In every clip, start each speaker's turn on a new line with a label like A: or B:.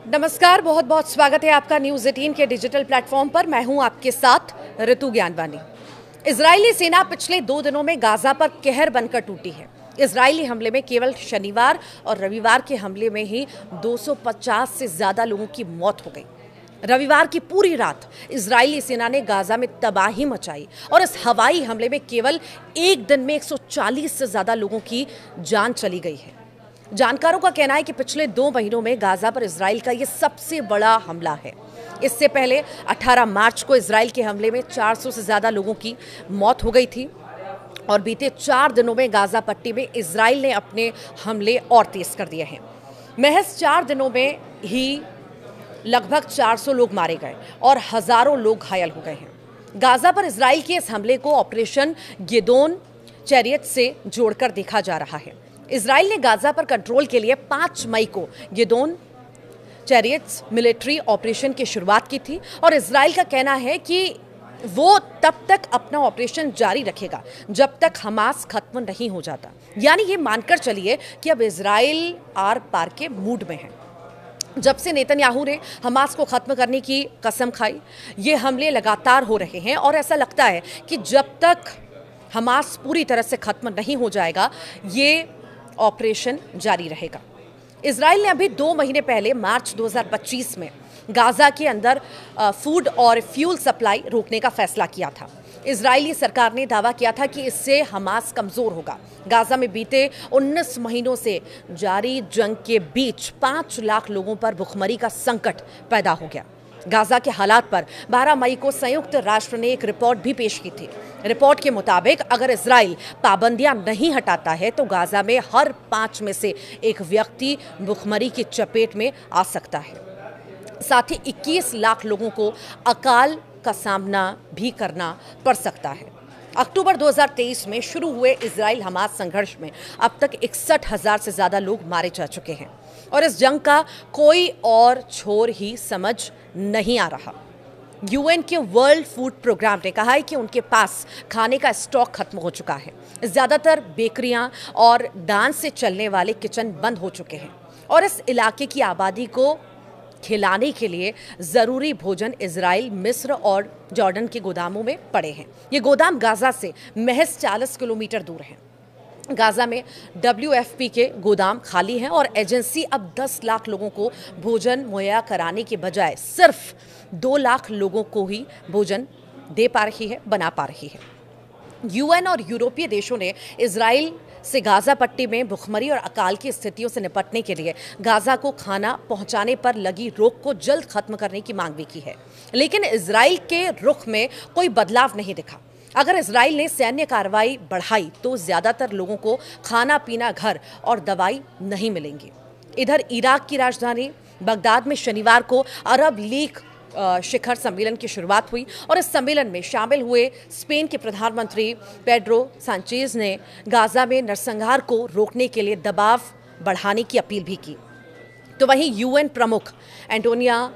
A: नमस्कार, बहुत बहुत स्वागत है आपका न्यूज़ 18 के डिजिटल प्लेटफॉर्म पर। मैं हूं आपके साथ ऋतु ज्ञानवानी। इज़राइली सेना पिछले 2 दिनों में गाज़ा पर कहर बनकर टूटी है। इज़राइली हमले में केवल शनिवार और रविवार के हमले में ही 250 से ज़्यादा लोगों की मौत हो गई। रविवार की पूरी रात इज़राइली सेना ने गाज़ा में तबाही मचाई और इस हवाई हमले में केवल एक दिन में 140 से ज़्यादा लोगों की जान चली गई है। जानकारों का कहना है कि पिछले 2 महीनों में गाज़ा पर इजराइल का ये सबसे बड़ा हमला है। इससे पहले 18 मार्च को इजराइल के हमले में 400 से ज़्यादा लोगों की मौत हो गई थी और बीते 4 दिनों में गाज़ा पट्टी में इजराइल ने अपने हमले और तेज कर दिए हैं। महज 4 दिनों में ही लगभग 400 लोग मारे गए और हज़ारों लोग घायल हो गए हैं। गाज़ा पर इजराइल के इस हमले को ऑपरेशन गिदोन चैरियट से जोड़कर देखा जा रहा है। इजराइल ने गाज़ा पर कंट्रोल के लिए 5 मई को गिदोन चैरियट्स मिलिट्री ऑपरेशन की शुरुआत की थी और इजराइल का कहना है कि वो तब तक अपना ऑपरेशन जारी रखेगा जब तक हमास खत्म नहीं हो जाता। यानी ये मानकर चलिए कि अब इजराइल आर पार के मूड में है। जब से नेतन्याहू ने हमास को खत्म करने की कसम खाई, ये हमले लगातार हो रहे हैं और ऐसा लगता है कि जब तक हमास पूरी तरह से खत्म नहीं हो जाएगा ये ऑपरेशन जारी रहेगा। इजराइल ने अभी 2 महीने पहले मार्च 2025 में गाज़ा के अंदर फूड और फ्यूल सप्लाई रोकने का फैसला किया था। इजरायली सरकार ने दावा किया था कि इससे हमास कमज़ोर होगा। गाज़ा में बीते 19 महीनों से जारी जंग के बीच 5 लाख लोगों पर भुखमरी का संकट पैदा हो गया। गाज़ा के हालात पर 12 मई को संयुक्त राष्ट्र ने एक रिपोर्ट भी पेश की थी। रिपोर्ट के मुताबिक अगर इजराइल पाबंदियां नहीं हटाता है तो गाज़ा में हर 5 में से एक व्यक्ति भुखमरी की चपेट में आ सकता है। साथ ही 21 लाख लोगों को अकाल का सामना भी करना पड़ सकता है। अक्टूबर 2023 में शुरू हुए इजराइल हमास संघर्ष में अब तक 61,000 से ज़्यादा लोग मारे जा चुके हैं और इस जंग का कोई और छोर ही समझ नहीं आ रहा। यूएन के वर्ल्ड फूड प्रोग्राम ने कहा है कि उनके पास खाने का स्टॉक खत्म हो चुका है। ज़्यादातर बेकरियां और दान से चलने वाले किचन बंद हो चुके हैं और इस इलाके की आबादी को खिलाने के लिए ज़रूरी भोजन इजराइल, मिस्र और जॉर्डन के गोदामों में पड़े हैं। ये गोदाम गाज़ा से महज 40 किलोमीटर दूर हैं। गाज़ा में WFP के गोदाम खाली हैं और एजेंसी अब 10 लाख लोगों को भोजन मुहैया कराने के बजाय सिर्फ 2 लाख लोगों को ही भोजन दे पा रही है, बना पा रही है। यूएन और यूरोपीय देशों ने इजराइल से गाज़ा पट्टी में भुखमरी और अकाल की स्थितियों से निपटने के लिए गाज़ा को खाना पहुंचाने पर लगी रोक को जल्द खत्म करने की मांग भी की है, लेकिन इजराइल के रुख में कोई बदलाव नहीं दिखा। अगर इजराइल ने सैन्य कार्रवाई बढ़ाई तो ज़्यादातर लोगों को खाना पीना, घर और दवाई नहीं मिलेंगी। इधर इराक की राजधानी बगदाद में शनिवार को अरब लीग शिखर सम्मेलन की शुरुआत हुई और इस सम्मेलन में शामिल हुए स्पेन के प्रधानमंत्री पेड्रो सांचेज ने गाज़ा में नरसंहार को रोकने के लिए दबाव बढ़ाने की अपील भी की। तो वहीं यूएन प्रमुख एंटोनियो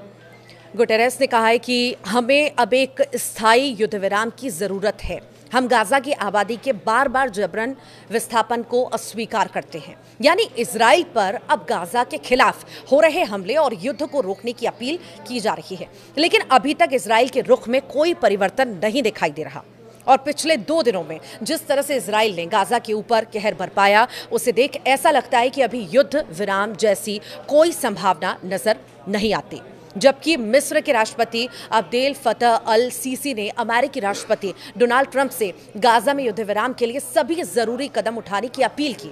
A: गुटेरेस ने कहा है कि हमें अब एक स्थायी युद्ध विराम की ज़रूरत है। हम गाज़ा की आबादी के बार बार जबरन विस्थापन को अस्वीकार करते हैं। यानी इजराइल पर अब गाज़ा के खिलाफ हो रहे हमले और युद्ध को रोकने की अपील की जा रही है, लेकिन अभी तक इजराइल के रुख में कोई परिवर्तन नहीं दिखाई दे रहा। और पिछले 2 दिनों में जिस तरह से इजराइल ने गाज़ा के ऊपर कहर बरपाया, उसे देख ऐसा लगता है कि अभी युद्ध विराम जैसी कोई संभावना नजर नहीं आती। जबकि मिस्र के राष्ट्रपति अब्देल फतह अल सीसी ने अमेरिकी राष्ट्रपति डोनाल्ड ट्रंप से गाज़ा में युद्ध विराम के लिए सभी जरूरी कदम उठाने की अपील की।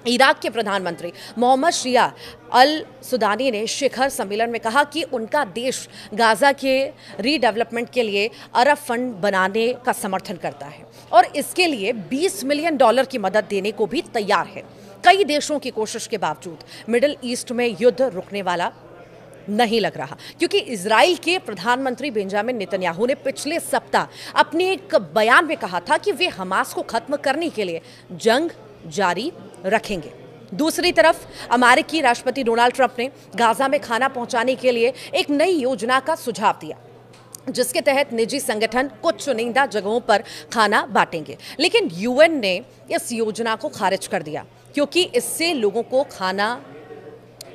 A: इराक के प्रधानमंत्री मोहम्मद शिया अल सुदानी ने शिखर सम्मेलन में कहा कि उनका देश गाज़ा के रीडेवलपमेंट के लिए अरब फंड बनाने का समर्थन करता है और इसके लिए $20 मिलियन की मदद देने को भी तैयार है। कई देशों की कोशिश के बावजूद मिडिल ईस्ट में युद्ध रुकने वाला नहीं लग रहा, क्योंकि इजराइल के प्रधानमंत्री बेंजामिन नेतन्याहू ने पिछले सप्ताह अपने एक बयान में कहा था कि वे हमास को खत्म करने के लिए जंग जारी रखेंगे। दूसरी तरफ अमेरिकी राष्ट्रपति डोनाल्ड ट्रंप ने गाज़ा में खाना पहुंचाने के लिए एक नई योजना का सुझाव दिया, जिसके तहत निजी संगठन कुछ चुनिंदा जगहों पर खाना बांटेंगे। लेकिन यूएन ने इस योजना को खारिज कर दिया क्योंकि इससे लोगों को खाना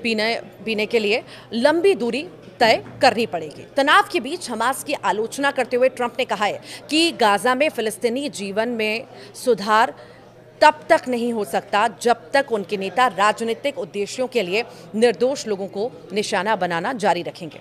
A: पीने के लिए लंबी दूरी तय करनी पड़ेगी। तनाव के बीच हमास की आलोचना करते हुए ट्रंप ने कहा है कि गाजा में फिलिस्तीनी जीवन में सुधार तब तक नहीं हो सकता जब तक उनके नेता राजनीतिक उद्देश्यों के लिए निर्दोष लोगों को निशाना बनाना जारी रखेंगे।